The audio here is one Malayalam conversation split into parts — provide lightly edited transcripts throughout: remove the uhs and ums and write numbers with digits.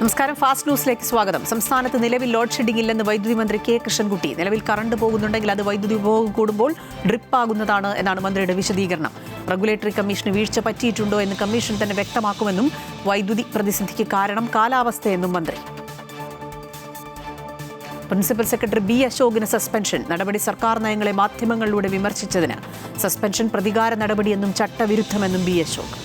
നമസ്കാരം. ഫാസ്റ്റ് ന്യൂസിലേക്ക് സ്വാഗതം. സംസ്ഥാനത്ത് നിലവിൽ ലോഡ് ഷെഡിംഗ് ഇല്ലെന്ന് വൈദ്യുതി മന്ത്രി കെ കൃഷ്ണൻകുട്ടി. നിലവിൽ കറണ്ട് പോകുന്നുണ്ടെങ്കിൽ അത് വൈദ്യുതി ഉപഭോഗം കൂടുമ്പോൾ ഡ്രിപ്പ് ആകുന്നതാണ് എന്നാണ് മന്ത്രിയുടെ വിശദീകരണം. റെഗുലേറ്ററി കമ്മീഷന് വീഴ്ച പറ്റിയിട്ടുണ്ടോ എന്ന് കമ്മീഷൻ തന്നെ വ്യക്തമാക്കുമെന്നും വൈദ്യുതി പ്രതിസന്ധിക്ക് കാരണം കാലാവസ്ഥയെന്നും മന്ത്രി. പ്രിൻസിപ്പൽ സെക്രട്ടറി ബി അശോകിന് സസ്പെൻഷൻ. നടപടി സർക്കാർ നയങ്ങളെ മാധ്യമങ്ങളിലൂടെ വിമർശിച്ചതിന് സസ്പെൻഷൻ പ്രതികാര നടപടിയെന്നും ചട്ടവിരുദ്ധമെന്നും ബി അശോക്.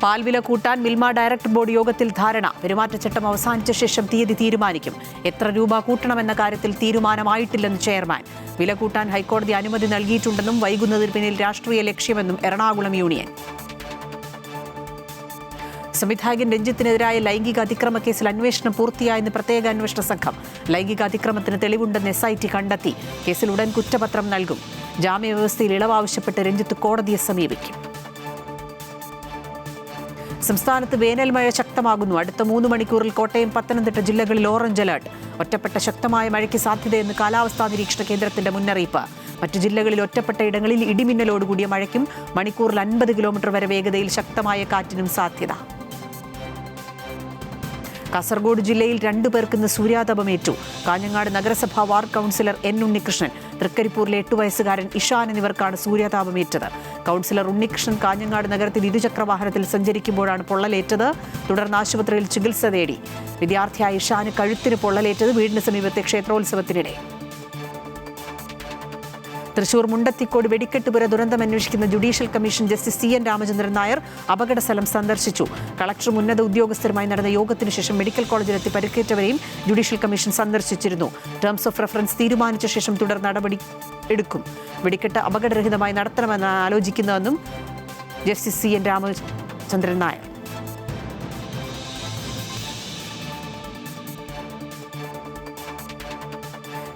പാൽവില കൂട്ടാൻ മിൽമ ഡയറക്ടർ ബോർഡ് യോഗത്തിൽ ധാരണ. പെരുമാറ്റച്ചട്ടം അവസാനിച്ച ശേഷം തീയതി തീരുമാനിക്കും. എത്ര രൂപ കൂട്ടണമെന്ന കാര്യത്തിൽ തീരുമാനമായിട്ടില്ലെന്ന് ചെയർമാൻ. വില കൂട്ടാൻ ഹൈക്കോടതി അനുമതി നൽകിയിട്ടുണ്ടെന്നും വൈകുന്നതിന് പിന്നിൽ രാഷ്ട്രീയ ലക്ഷ്യമെന്നും എറണാകുളം യൂണിയൻ. സംവിധായകൻ രഞ്ജിത്തിനെതിരായ ലൈംഗിക അതിക്രമ കേസിൽ അന്വേഷണം പൂർത്തിയായെന്ന് പ്രത്യേക അന്വേഷണ സംഘം. ലൈംഗിക അതിക്രമത്തിന് തെളിവുണ്ടെന്ന് SIT കണ്ടെത്തി. കേസിൽ ഉടൻ കുറ്റപത്രം നൽകും. ജാമ്യവ്യവസ്ഥയിൽ ഇളവ് ആവശ്യപ്പെട്ട് രഞ്ജിത്ത് കോടതിയെ സമീപിക്കും. സംസ്ഥാനത്ത് വേനൽ മഴ ശക്തമാകുന്നു. അടുത്ത 3 മണിക്കൂറിൽ കോട്ടയം, പത്തനംതിട്ട ജില്ലകളിൽ ഓറഞ്ച് അലർട്ട്. ഒറ്റപ്പെട്ട ശക്തമായ മഴയ്ക്ക് സാധ്യതയെന്ന് കാലാവസ്ഥാ നിരീക്ഷണ കേന്ദ്രത്തിന്റെ മുന്നറിയിപ്പ്. മറ്റു ജില്ലകളിൽ ഒറ്റപ്പെട്ട ഇടങ്ങളിൽ ഇടിമിന്നലോടുകൂടിയ മഴയ്ക്കും മണിക്കൂറിൽ 50 കിലോമീറ്റർ വരെ വേഗതയിൽ ശക്തമായ കാറ്റിനും സാധ്യത. കാസർഗോഡ് ജില്ലയിൽ 2 പേർക്ക് ഇന്ന് സൂര്യാതപമേറ്റു. കാഞ്ഞങ്ങാട് നഗരസഭാ വാർഡ് കൗൺസിലർ N ഉണ്ണികൃഷ്ണൻ, തൃക്കരിപ്പൂരിലെ 8 വയസ്സുകാരൻ ഇഷാൻ എന്നിവർക്കാണ് സൂര്യാതാപമേറ്റത്. കൗൺസിലർ ഉണ്ണികൃഷ്ണൻ കാഞ്ഞങ്ങാട് നഗരത്തിൽ ഇരുചക്ര വാഹനത്തിൽ സഞ്ചരിക്കുമ്പോഴാണ് പൊള്ളലേറ്റത്. തുടർന്ന് ആശുപത്രിയിൽ ചികിത്സ തേടി. വിദ്യാർത്ഥിയായ ഇഷാന് കഴുത്തിന് പൊള്ളലേറ്റത് വീടിന് സമീപത്തെ ക്ഷേത്രോത്സവത്തിനിടെ. തൃശൂർ മുണ്ടത്തിക്കോട് വെടിക്കെട്ടുപുര ദുരന്തം അന്വേഷിക്കുന്ന judicial commission justice CN Ramachandran Nair അപകട സ്ഥലം സന്ദർശിച്ചു. കളക്ടറും ഉന്നത ഉദ്യോഗസ്ഥരുമായി നടന്ന യോഗത്തിനു ശേഷം മെഡിക്കൽ കോളേജിലെത്തി പരിക്കേറ്റവരെയും ജുഡീഷ്യൽ കമ്മീഷൻ സന്ദർശിച്ചിരുന്നു. ടേംസ് ഓഫ് റെഫറൻസ് തീരുമാനിച്ച ശേഷം തുടർ നടപടി എടുക്കും. വെടിക്കെട്ട് അപകടരഹിതമായി നടത്തണമെന്നാണ് ആലോചിക്കുന്നതെന്നും ജസ്റ്റിസ് CN രാമചന്ദ്രൻ നായർ.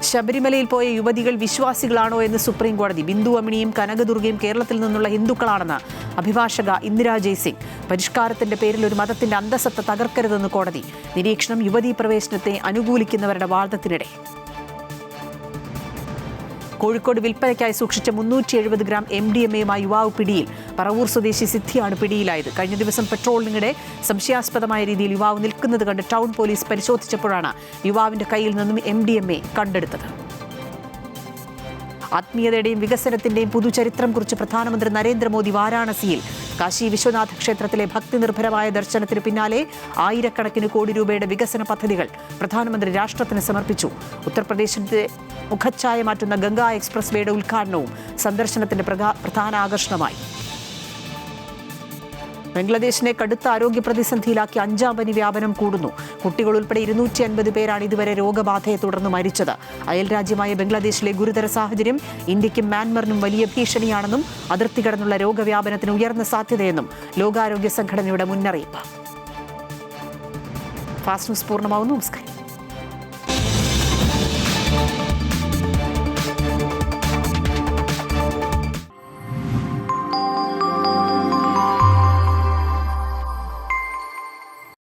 ശബരിമലയിൽ പോയ യുവതികൾ വിശ്വാസികളാണോ എന്ന് സുപ്രീം കോടതി. ബിന്ദു അമ്മിണിയും കനകദുർഗയും കേരളത്തിൽ നിന്നുള്ള ഹിന്ദുക്കളാണെന്ന് അഭിഭാഷക ഇന്ദിരാ ജയ്സിംഗ്. പരിഷ്കാരത്തിന്റെ പേരിൽ ഒരു മതത്തിന്റെ അന്തസത്ത തകർക്കരുതെന്ന് കോടതി. നിരീക്ഷണം യുവതീ പ്രവേശനത്തെ അനുകൂലിക്കുന്നവരുടെ വാദത്തിനിടെ. കോഴിക്കോട് വിൽപ്പനയ്ക്കായി സൂക്ഷിച്ച 370 ഗ്രാം MDMA-യുമായി യുവാവ് പിടിയിൽ. പറവൂർ സ്വദേശി സിദ്ധിയാണ് പിടിയിലായത്. കഴിഞ്ഞ ദിവസം പെട്രോളിനിടെ സംശയാസ്പദമായ രീതിയിൽ യുവാവ് നിൽക്കുന്നത് കണ്ട് ടൗൺ പോലീസ് പരിശോധിച്ചപ്പോഴാണ് യുവാവിന്റെ കയ്യിൽ നിന്നും MDMA കണ്ടെടുത്തത്. ആത്മീയതയുടെയും വികസനത്തിന്റെയും പുതുചരിത്രം കുറിച്ച് പ്രധാനമന്ത്രി നരേന്ദ്രമോദി വാരാണസിയിൽ. കാശി വിശ്വനാഥ ക്ഷേത്രത്തിലെ ഭക്തിനിർഭരമായ ദർശനത്തിന് പിന്നാലെ ആയിരക്കണക്കിന് കോടി രൂപയുടെ വികസന പദ്ധതികൾ പ്രധാനമന്ത്രി രാഷ്ട്രത്തിന് സമർപ്പിച്ചു. ഉത്തർപ്രദേശിന്റെ മുഖച്ഛായ മാറ്റുന്ന ഗംഗാ എക്സ്പ്രസ് വേയുടെ ഉദ്ഘാടനവും സന്ദർശനത്തിന്റെ പ്രധാന ആകർഷണമായി. ബംഗ്ലാദേശിനെ കടുത്ത ആരോഗ്യ പ്രതിസന്ധിയിലാക്കി 5ാം പനി വ്യാപനം കൂടുന്നു. കുട്ടികൾ ഉൾപ്പെടെ 250 പേരാണ് ഇതുവരെ രോഗബാധയെ തുടർന്ന് മരിച്ചത്. അയൽരാജ്യമായ ബംഗ്ലാദേശിലെ ഗുരുതര സാഹചര്യം ഇന്ത്യക്കും മ്യാൻമറിനും വലിയ ഭീഷണിയാണെന്നും അതിർത്തി കടന്നുള്ള രോഗവ്യാപനത്തിന് ഉയർന്ന സാധ്യതയെന്നും ലോകാരോഗ്യ സംഘടനയുടെ മുന്നറിയിപ്പ്. ഫാസ്റ്റ് ന്യൂസ് പൂർണ്ണമാവുന്നു. നമസ്കാരം.